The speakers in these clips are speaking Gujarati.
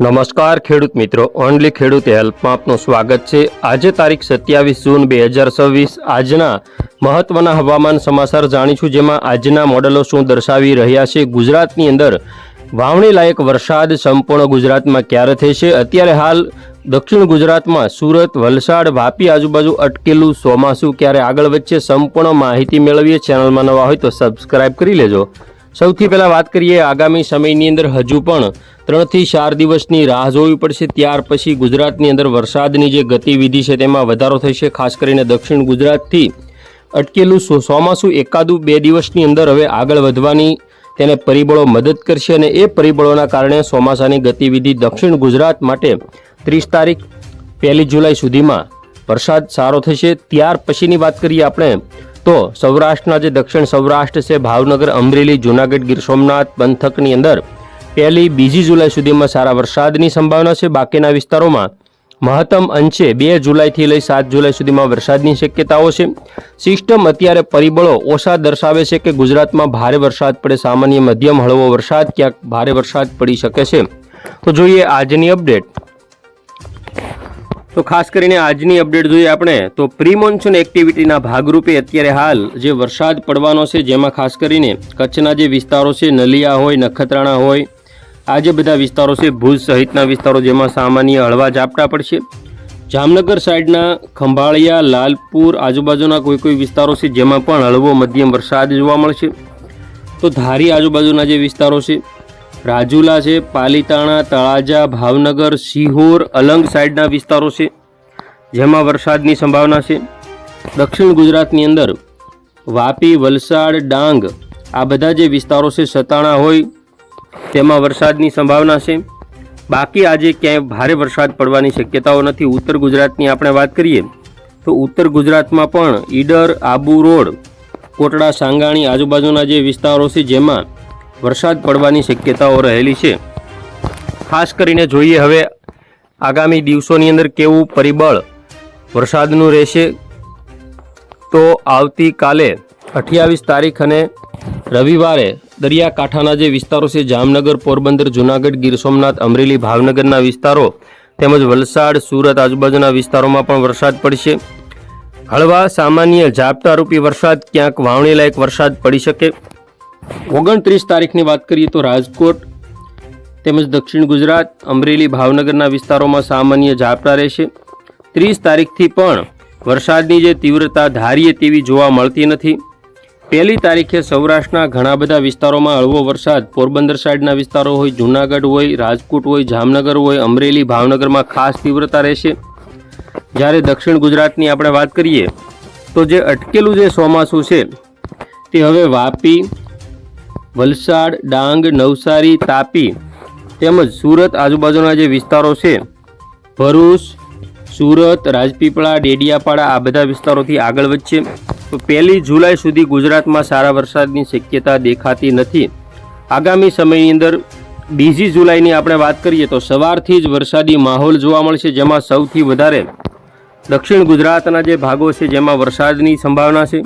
નમસ્કાર ખેડૂત મિત્રો, ઓનલી ખેડૂત હેલ્પમાં આપનું સ્વાગત છે। આજે તારીખ 27 જૂન 2026 આજના મહત્વના હવામાન સમાચાર જાણીશું, જેમાં આજના મોડલો શું દર્શાવી રહ્યા છે। ગુજરાતની અંદર વાવણી લાયક વરસાદ સંપૂર્ણ ગુજરાતમાં ક્યારે થશે? અત્યારે હાલ દક્ષિણ ગુજરાતમાં સુરત, વલસાડ, વાપી આજુબાજુ અટકેલું ચોમાસું ક્યારે આગળ વધશે? સંપૂર્ણ માહિતી મેળવીએ। ચેનલમાં નવા હોય તો સબસ્ક્રાઇબ કરી લેજો। સૌથી પહેલાં વાત કરીએ આગામી સમયની અંદર હજુ પણ 3 થી 4 દિવસની રાહ જોવી પડશે, ત્યાર પછી ગુજરાતની અંદર વરસાદની જે ગતિવિધિ છે તેમાં વધારો થશે। ખાસ કરીને દક્ષિણ ગુજરાતથી અટકેલું ચોમાસું એકાદું 2 દિવસની અંદર હવે આગળ વધવાની તેને પરિબળો મદદ કરશે અને એ પરિબળોના કારણે ચોમાસાની ગતિવિધિ દક્ષિણ ગુજરાત માટે 30 તારીખ 1 જુલાઈ સુધીમાં વરસાદ સારો થશે। ત્યાર પછીની વાત કરીએ આપણે તો સૌરાષ્ટ્રના જે દક્ષિણ સૌરાષ્ટ્ર છે, ભાવનગર, અમરેલી, જૂનાગઢ, ગીર સોમનાથ પંથકની અંદર 1-2 જુલાઈ સુધીમાં સારા વરસાદની સંભાવના છે। બાકીના વિસ્તારોમાં મહત્તમ અંશે 2 જુલાઈથી લઈ 7 જુલાઈ સુધીમાં વરસાદની શક્યતાઓ છે। સિસ્ટમ અત્યારે પરિબળો ઓછા દર્શાવે છે કે ગુજરાતમાં ભારે વરસાદ પડે, સામાન્ય મધ્યમ હળવો વરસાદ, ક્યાંક ભારે વરસાદ પડી શકે છે। તો જોઈએ આજની અપડેટ। તો ખાસ કરીને આજની અપડેટ જોઈએ આપણે તો પ્રી મોન્સૂન એક્ટિવિટીના ભાગરૂપે અત્યારે હાલ જે વરસાદ પડવાનો છે, જેમાં ખાસ કરીને કચ્છના જે વિસ્તારો છે, નલિયા હોય, નખત્રાણા હોય, આ જે બધા વિસ્તારો છે, ભુજ સહિતના વિસ્તારો જેમાં સામાન્ય હળવા ઝાપટા પડશે। જામનગર સાઈડના ખંભાળિયા, લાલપુર આજુબાજુના કોઈ વિસ્તારો છે જેમાં પણ હળવો મધ્યમ વરસાદ જોવા મળશે। તો ધારી આજુબાજુના જે વિસ્તારો છે, રાજુલા છે, પાલીતાણા, તળાજા, ભાવનગર, સિહોર, અલંગ સાઈડના વિસ્તારો છે જેમાં વરસાદની સંભાવના છે। દક્ષિણ ગુજરાતની અંદર વાપી, વલસાડ, ડાંગ આ બધા જે વિસ્તારો છે, સતાણા હોય તેમાં વરસાદની સંભાવના છે। બાકી આજે ક્યાંય ભારે વરસાદ પડવાની શક્યતાઓ નથી। ઉત્તર ગુજરાતની આપણે વાત કરીએ તો ઉત્તર ગુજરાતમાં પણ ઈડર, આબુ રોડ, કોટડા, સાંગાણી આજુબાજુના જે વિસ્તારો છે જેમાં વરસાદ પડવાની શક્યતાઓ રહેલી છે। ખાસ કરીને જોઈએ હવે આગામી દિવસોની અંદર કેવું પરિબળ વરસાદનું રહેશે। તો આવતીકાલે 28 તારીખ અને રવિવારે દરિયાકાંઠાના જે વિસ્તારો છે, જામનગર, પોરબંદર, જૂનાગઢ, ગીર સોમનાથ, અમરેલી, ભાવનગરના વિસ્તારો તેમજ વલસાડ, સુરત આજુબાજુના વિસ્તારોમાં પણ વરસાદ પડશે। હળવા સામાન્ય ઝાપટારૂપી વરસાદ, ક્યાંક વાવણી લાયક વરસાદ પડી શકે। 29 તારીખની વાત કરીએ તો રાજકોટ તેમજ દક્ષિણ ગુજરાત, અમરેલી, ભાવનગરના વિસ્તારોમાં સામાન્ય ઝાપટા રહેશે। 30 તારીખથી પણ વરસાદની જે તીવ્રતા ધારીએ તેવી જોવા મળતી નથી। 1 તારીખે સૌરાષ્ટ્રના ઘણા બધા વિસ્તારોમાં હળવો વરસાદ, પોરબંદર સાઈડના વિસ્તારો હોય, જૂનાગઢ હોય, રાજકોટ હોય, જામનગર હોય, અમરેલી, ભાવનગરમાં ખાસ તીવ્રતા રહેશે। જ્યારે દક્ષિણ ગુજરાતની આપણે વાત કરીએ તો જે અટકેલું જે ચોમાસું છે તે હવે વાપી, વલસાડ, ડાંગ, નવસારી, તાપી તેમજ સુરત આજુબાજુના જે વિસ્તારો છે, ભરૂચ, સુરત, રાજપીપળા, ડેડિયાપાડા આ બધા વિસ્તારોથી આગળ વધશે। તો 1 જુલાઈ સુધી ગુજરાતમાં સારા વરસાદની શક્યતા દેખાતી નથી। આગામી સમયની અંદર 2 જુલાઈની આપણે વાત કરીએ તો સવારથી જ વરસાદી માહોલ જોવા મળશે, જેમાં સૌથી વધારે દક્ષિણ ગુજરાતના જે ભાગો છે જેમાં વરસાદની સંભાવના છે।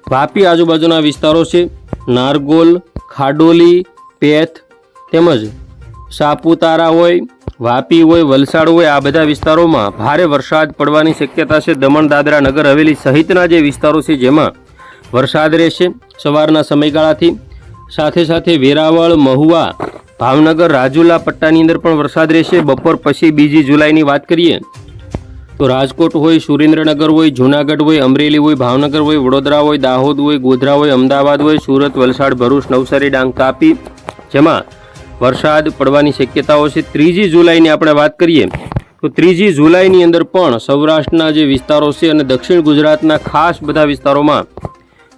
વાપી આજુબાજુના વિસ્તારો છે, નારગોલ, ખાડોલી, પેથ તેમજ સાપુતારા હોય, વાપી હોય, વલસાડ હોય આ બધા વિસ્તારોમાં ભારે વરસાદ પડવાની શક્યતા છે। દમણ, દાદરા, નગર હવેલી સહિતના જે વિસ્તારો છે જેમાં વરસાદ રહેશે સવારના સમયગાળાથી। સાથે સાથે વેરાવળ, મહુવા, ભાવનગર, રાજુલા પટ્ટાની અંદર પણ વરસાદ રહેશે। બપોર પછી 2 જુલાઈની વાત કરીએ તો રાજકોટ હોય, સુરેન્દ્રનગર હોય, જૂનાગઢ હોય, અમરેલી હોય, ભાવનગર હોય, વડોદરા હોય, દાહોદ હોય, ગોધરા હોય, અમદાવાદ હોય, સુરત, વલસાડ, ભરૂચ, નવસારી, ડાંગ, તાપી જેમાં વરસાદ પડવાની શક્યતાઓ છે। 3 જુલાઈની આપણે વાત કરીએ તો 3 જુલાઈની અંદર પણ સૌરાષ્ટ્રના જે વિસ્તારો છે અને દક્ષિણ ગુજરાતના ખાસ બધા વિસ્તારોમાં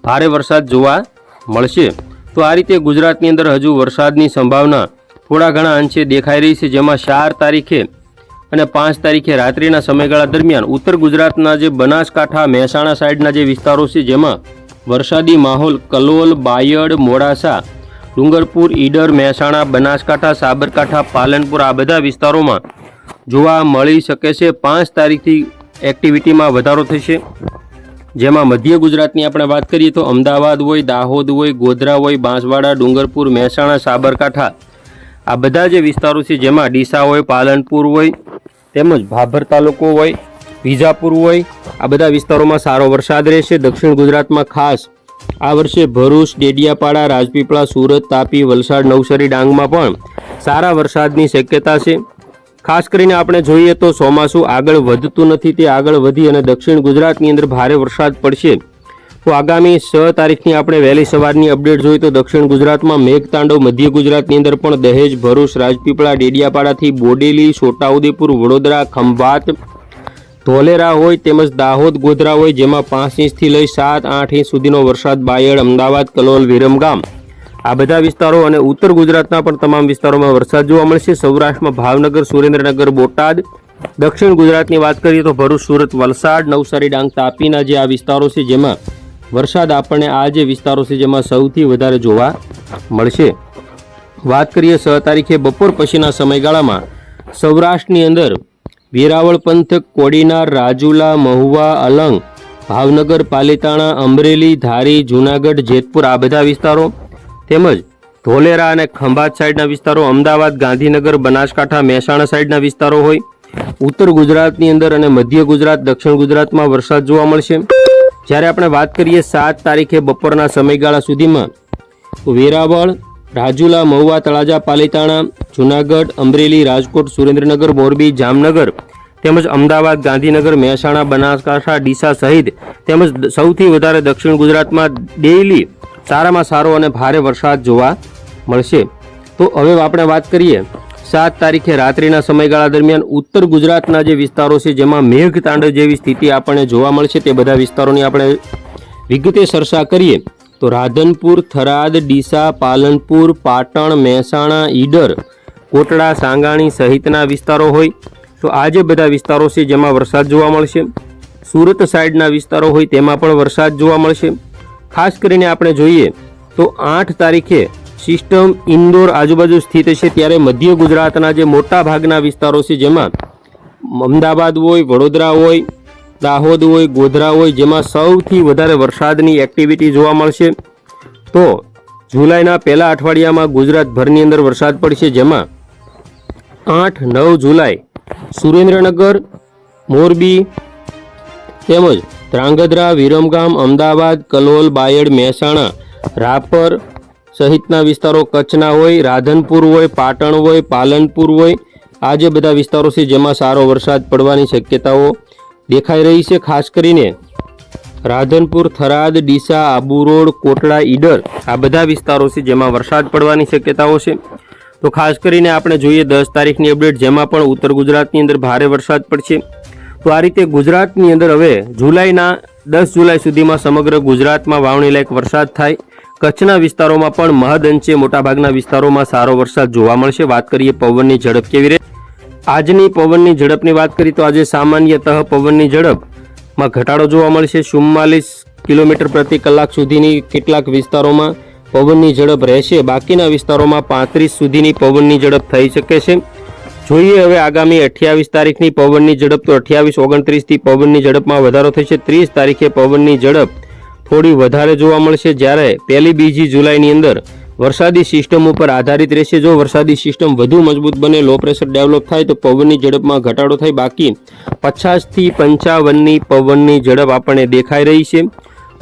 ભારે વરસાદ જોવા મળશે। તો આ રીતે ગુજરાતની અંદર હજુ વરસાદની સંભાવના થોડા ઘણા અંશે દેખાઈ રહી છે, જેમાં 4 તારીખે અને 5 તારીખે રાત્રિના સમયગાળા દરમિયાન ઉત્તર ગુજરાતના જે બનાસકાંઠા, મહેસાણા સાઈડના જે વિસ્તારો છે જેમાં વરસાદી માહોલ કલોલ, બાયડ, મોડાસા, ડુંગરપુર, ઈડર, મહેસાણા, બનાસકાંઠા, સાબરકાંઠા, પાલનપુર આ બધા વિસ્તારોમાં જોવા મળી શકે છે। 5 તારીખથી એક્ટિવિટીમાં વધારો થશે, જેમાં મધ્ય ગુજરાતની આપણે વાત કરીએ તો અમદાવાદ હોય, દાહોદ હોય, ગોધરા હોય, બાંસવાડા, ડુંગરપુર, મહેસાણા, સાબરકાંઠા આ બધા જે વિસ્તારો છે જેમાં ડીસા હોય, પાલનપુર હોય, તેમજ ભાભર તાલુકો હોય, વિજાપુર હોય, આ બધા વિસ્તારોમાં સારો વરસાદ રહેશે. દક્ષિણ ગુજરાતમાં ખાસ આ વર્ષે ભરૂચ, ડેડિયાપાડા, રાજપીપળા, સુરત, તાપી, વલસાડ, નવસારી, ડાંગમાં પણ સારા વરસાદની શક્યતા છે. ખાસ કરીને આપણે જોઈએ તો ચોમાસું આગળ વધતું નથી, તે આગળ વધી અને દક્ષિણ ગુજરાતની અંદર ભારે વરસાદ પડશે. તો આગામી 6 તારીખની આપણે વહેલી સવારની અપડેટ જોઈએ તો દક્ષિણ ગુજરાતમાં મેઘતાંડવ, મધ્ય ગુજરાતની અંદર પણ દહેજ, ભરૂચ, રાજપીપળા, ડેડિયાપાડાથી બોડેલી, છોટાઉદેપુર, વડોદરા, ખંભાત, ધોલેરા હોય, તેમજ દાહોદ, ગોધરા હોય, જેમાં 5 ઇંચથી લઈ 7-8 ઇંચ સુધીનો વરસાદ બાયડ, અમદાવાદ, કલોલ, વિરમગામ, આ બધા વિસ્તારો અને ઉત્તર ગુજરાતના પણ તમામ વિસ્તારોમાં વરસાદ જોવા મળશે. સૌરાષ્ટ્રમાં ભાવનગર, સુરેન્દ્રનગર, બોટાદ, દક્ષિણ ગુજરાતની વાત કરીએ તો ભરૂચ, સુરત, વલસાડ, નવસારી, ડાંગ, તાપીના જે આ વિસ્તારો છે જેમાં વરસાદ આપણને આ જે વિસ્તારો છે જેમાં સૌથી વધારે જોવા મળશે. વાત કરીએ 6 તારીખે બપોર પછીના સમયગાળામાં સૌરાષ્ટ્રની અંદર વેરાવળ પંથક, કોડીનાર, રાજુલા, મહુવા, અલંગ, ભાવનગર, પાલીતાણા, અમરેલી, ધારી, જૂનાગઢ, જેતપુર, આ બધા વિસ્તારો, તેમજ ધોલેરા અને ખંભાત સાઈડના વિસ્તારો, અમદાવાદ, ગાંધીનગર, બનાસકાંઠા, મહેસાણા સાઈડના વિસ્તારો હોય, ઉત્તર ગુજરાતની અંદર અને મધ્ય ગુજરાત, દક્ષિણ ગુજરાતમાં વરસાદ જોવા મળશે. જ્યારે આપણે વાત કરીએ 7 તારીખે બપોરના સમયગાળા સુધીમાં તો વેરાવળ, રાજુલા, મહુવા, તળાજા, પાલીતાણા, જૂનાગઢ, અમરેલી, રાજકોટ, સુરેન્દ્રનગર, મોરબી, જામનગર, તેમજ અમદાવાદ, ગાંધીનગર, મહેસાણા, બનાસકાંઠા, ડીસા સહિત તેમજ સૌથી વધારે દક્ષિણ ગુજરાતમાં ડેઇલી સારામાં સારો અને ભારે વરસાદ જોવા મળશે. તો હવે આપણે વાત કરીએ 7 તારીખે રાત્રિના સમયગાળા દરમિયાન ઉત્તર ગુજરાતના જે વિસ્તારો છે જેમાં મેઘતાંડવ જેવી સ્થિતિ આપણને જોવા મળશે તે બધા વિસ્તારોની આપણે વિગતે ચર્ચા કરીએ તો રાધનપુર, થરાદ, ડીસા, પાલનપુર, પાટણ, મહેસાણા, ઈડર, કોટડા, સાંગાણી સહિતના વિસ્તારો હોય તો આ જે બધા વિસ્તારો છે જેમાં વરસાદ જોવા મળશે. સુરત સાઈડના વિસ્તારો હોય તેમાં પણ વરસાદ જોવા મળશે. ખાસ કરીને આપણે જોઈએ તો 8 તારીખે સિસ્ટમ ઇન્દોર આજુબાજુ સ્થિત છે, ત્યારે મધ્ય ગુજરાતના જે મોટા ભાગના વિસ્તારો છે જેમાં અમદાવાદ હોય, વડોદરા હોય, દાહોદ હોય, ગોધરા હોય, જેમાં સૌથી વધારે વરસાદની એક્ટિવિટી જોવા મળશે. તો જુલાઈના પહેલા અઠવાડિયામાં ગુજરાતભરની અંદર વરસાદ પડશે, જેમાં 8-9 જુલાઈ સુરેન્દ્રનગર, મોરબી, તેમજ ધ્રાંગધ્રા, વિરમગામ, અમદાવાદ, કલોલ, બાયડ, મહેસાણા, રાપર સહિતના વિસ્તારો કચ્છના હોય, રાધનપુર હોય, પાટણ હોય, પાલનપુર હોય, આ જે બધા વિસ્તારો છે જેમાં સારો વરસાદ પડવાની શક્યતાઓ દેખાઈ રહી છે. ખાસ કરીને રાધનપુર, થરાદ, ડીસા, આબુ રોડ, કોટડા, ઈડર, આ બધા વિસ્તારો છે જેમાં વરસાદ પડવાની શક્યતાઓ છે. તો ખાસ કરીને આપણે જોઈએ 10 તારીખની અપડેટ જેમાં પણ ઉત્તર ગુજરાતની અંદર ભારે વરસાદ પડશે. તો આ રીતે ગુજરાતની અંદર હવે જુલાઈના 10 જુલાઈ સુધીમાં સમગ્ર ગુજરાતમાં વાવણી લાયક વરસાદ થાય. કચ્છના વિસ્તારોમાં પણ મહદઅંશે મોટાભાગના વિસ્તારોમાં સારો વરસાદ જોવા મળશે. વાત કરીએ પવનની ઝડપ કેવી રહે. આજની પવનની ઝડપની વાત કરીએ તો આજે સામાન્યતઃ પવનની ઝડપમાં ઘટાડો જોવા મળશે. 44 કિલોમીટર પ્રતિ કલાક સુધીની કેટલાક વિસ્તારોમાં પવનની ઝડપ રહેશે. બાકીના વિસ્તારોમાં 35 સુધીની પવનની ઝડપ થઈ શકે છે. જોઈએ હવે આગામી 28 તારીખની પવનની ઝડપ તો 28-29 થી પવનની ઝડપમાં વધારો થશે. 30 તારીખે પવનની ઝડપ થોડી વધારે જોવા મળશે, જ્યારે 1-2 જુલાઈની અંદર વરસાદી સિસ્ટમ ઉપર આધારિત રહેશે. જો વરસાદી સિસ્ટમ વધુ મજબૂત બને, લો પ્રેશર ડેવલપ થાય તો પવનની ઝડપમાં ઘટાડો થાય. બાકી 50 થી 55ની પવનની ઝડપ આપણને દેખાઈ રહી છે.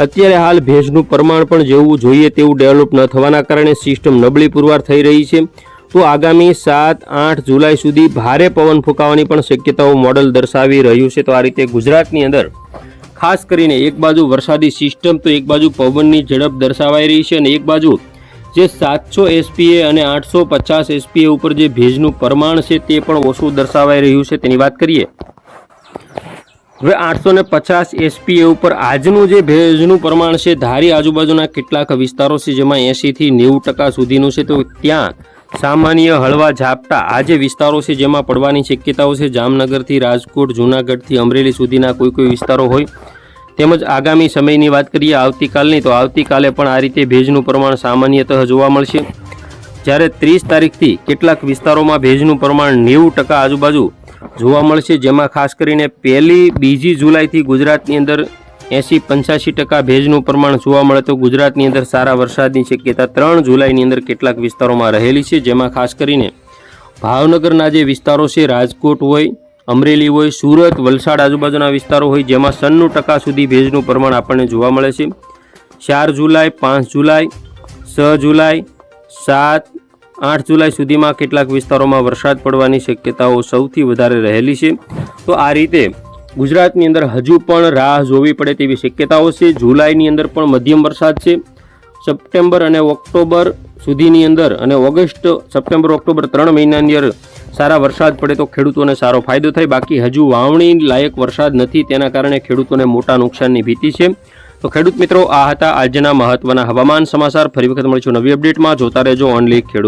અત્યારે હાલ ભેજનું પ્રમાણ પણ જેવું જોઈએ તેવું ડેવલપ ન થવાના કારણે સિસ્ટમ નબળી પુરવાર થઈ રહી છે. તો આગામી 7-8 જુલાઈ સુધી ભારે પવન ફૂંકાવાની પણ શક્યતાઓ મોડલ દર્શાવી રહ્યું છે. તો આ રીતે ગુજરાતની અંદર ખાસ કરીને એક બાજુ વરસાદી સિસ્ટમ તો એક બાજુ પવનની ઝડપ દર્શાવાઈ રહી છે અને એક બાજુ જે 700 SPA અને 850 SPA ઉપર જે ભેજનું પ્રમાણ છે તે પણ ઓછું દર્શાવાઈ રહ્યું છે. તેની વાત કરીએ હવે 850 SPA ઉપર આજનું જે ભેજનું પ્રમાણ છે ધારી આજુબાજુના કેટલાક વિસ્તારો છે જેમાં 80 થી 90% સુધીનું છે. તો ત્યાં સામાન્ય હળવા ઝાપટા આ જે વિસ્તારો છે જેમાં પડવાની શક્યતાઓ છે. જામનગરથી રાજકોટ, જૂનાગઢથી અમરેલી સુધીના કોઈ વિસ્તારો હોય. તેમજ આગામી સમયની વાત કરીએ આવતીકાલની તો આવતીકાલે પણ આ રીતે ભેજનું પ્રમાણ સામાન્યતઃ જોવા મળશે. જ્યારે 30 તારીખથી કેટલાક વિસ્તારોમાં ભેજનું પ્રમાણ 90% આજુબાજુ જોવા મળશે, જેમાં ખાસ કરીને 1-2 જુલાઈથી ગુજરાતની અંદર 80-85% ભેજનું પ્રમાણ જોવા મળે. તો ગુજરાતની અંદર સારા વરસાદની શક્યતા 3 જુલાઈની અંદર કેટલાક વિસ્તારોમાં રહેલી છે, જેમાં ખાસ કરીને ભાવનગરના જે વિસ્તારો છે, રાજકોટ હોય, અમરેલી હોય, સુરત, વલસાડ આજુબાજુના વિસ્તારો હોય, જેમાં 96% સુધી ભેજનું પ્રમાણ આપણને જોવા મળે છે. 4 જુલાઈ, 5 જુલાઈ, 6 જુલાઈ, 7, 8 જુલાઈ સુધીમાં કેટલાક વિસ્તારોમાં વરસાદ પડવાની શક્યતાઓ સૌથી વધારે રહેલી છે. તો આ રીતે ગુજરાતની અંદર હજુ પણ રાહ જોવી પડે તેવી શક્યતાઓ છે. જુલાઈની અંદર પણ મધ્યમ વરસાદ છે. સપ્ટેમ્બર અને ઓક્ટોબર સુધીની અંદર અને ઓગસ્ટ, સપ્ટેમ્બર, ઓક્ટોબર 3 મહિનાની અંદર સારા વરસાદ પડે તો ખેડૂતોને સારો ફાયદો થાય. બાકી હજુ વાવણી લાયક વરસાદ નથી, તેના કારણે ખેડૂતોને મોટા નુકસાનની ભીતિ છે. તો ખેડૂત મિત્રો, આ હતા આજના મહત્વના હવામાન સમાચાર. ફરી વખત મળીશું નવી અપડેટમાં. જોતા રહેજો ઓનલી ખેડૂત.